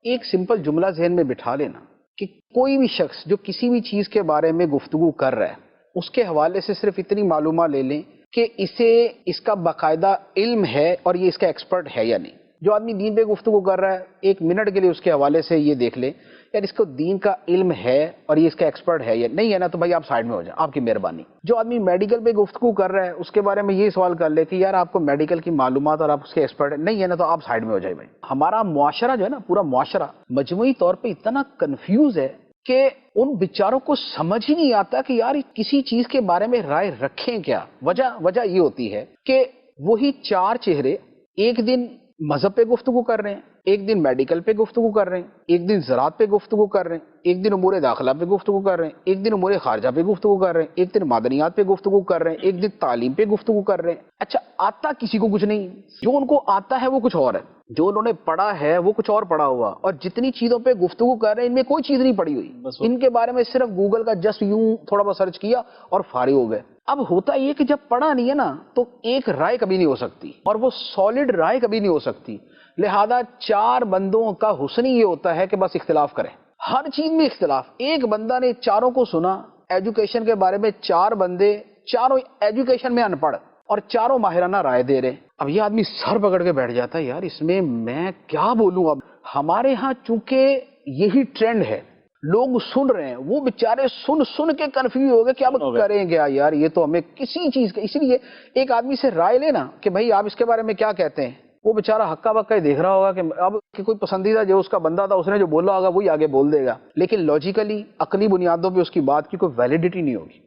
ایک سمپل جملہ ذہن میں بٹھا لینا کہ کوئی بھی شخص جو کسی بھی چیز کے بارے میں گفتگو کر رہا ہے اس کے حوالے سے صرف اتنی معلومات لے لیں کہ اسے اس کا باقاعدہ علم ہے اور یہ اس کا ایکسپرٹ ہے یا نہیں. جو آدمی دین پہ گفتگو کر رہا ہے ایک منٹ کے لیے اس کے حوالے سے یہ دیکھ لیں یار اس کو دین کا علم ہے اور یہ اس کا ایکسپرٹ ہے یا نہیں ہے نا, تو بھائی آپ سائڈ میں ہو جائیں, آپ کی مہربانی. جو آدمی میڈیکل پہ گفتگو کر رہا ہے اس کے بارے میں یہ سوال کر لے کہ یار آپ کو میڈیکل کی معلومات اور آپ اس کے ایکسپرٹ نہیں ہے نا, تو آپ سائڈ میں ہو جائیں. بھائی ہمارا معاشرہ جو ہے نا, پورا معاشرہ مجموعی طور پہ اتنا کنفیوز ہے کہ ان بیچاروں کو سمجھ ہی نہیں آتا کہ یار کسی چیز کے بارے میں رائے رکھیں کیا. وجہ یہ ہوتی ہے کہ وہی چار چہرے ایک دن مذہب پہ گفتگو کر رہے ہیں, ایک دن میڈیکل پہ گفتگو کر رہے ہیں, ایک دن زراعت پہ گفتگو کر رہے ہیں, ایک دن امور داخلہ پہ گفتگو کر رہے ہیں, ایک دن امور خارجہ پہ گفتگو کر رہے ہیں, ایک دن معدنیات پہ گفتگو کر رہے ہیں, ایک دن تعلیم پہ گفتگو کر رہے ہیں. اچھا آتا کسی کو کچھ نہیں, جو ان کو آتا ہے وہ کچھ اور ہے, جو انہوں نے پڑھا ہے وہ کچھ اور پڑھا ہوا, اور جتنی چیزوں پہ گفتگو کر رہے ہیں ان میں کوئی چیز نہیں پڑھی ہوئی, ان کے بارے میں صرف گوگل کا جسٹ یوں تھوڑا بہت سرچ کیا اور فارغ ہو گئے. اب ہوتا یہ کہ جب پڑھا نہیں ہے نا تو ایک رائے کبھی نہیں ہو سکتی, اور وہ سالڈ رائے کبھی نہیں ہو سکتی. لہذا چار بندوں کا حسن یہ ہوتا ہے کہ بس اختلاف کریں, ہر چیز میں اختلاف. ایک بندہ نے چاروں کو سنا ایجوکیشن کے بارے میں, چار بندے چاروں ایجوکیشن میں ان پڑھ اور چاروں ماہرانہ رائے دے رہے. اب یہ آدمی سر پکڑ کے بیٹھ جاتا ہے یار اس میں کیا بولوں. اب ہمارے ہاں چونکہ یہی ٹرینڈ ہے, لوگ سن رہے ہیں, وہ بیچارے سن کے کنفیوز ہو گئے کہ اب کریں گے یار, یہ تو ہمیں کسی چیز کا. اس لیے ایک آدمی سے رائے لینا کہ بھائی آپ اس کے بارے میں کیا کہتے ہیں, وہ بیچارہ ہکا بکا ہی دیکھ رہا ہوگا کہ اب کہ کوئی پسندیدہ جو اس کا بندہ تھا اس نے جو بولا ہوگا وہی آگے بول دے گا, لیکن لاجیکلی عقلی بنیادوں پہ اس کی بات کی کوئی ویلیڈیٹی نہیں ہوگی.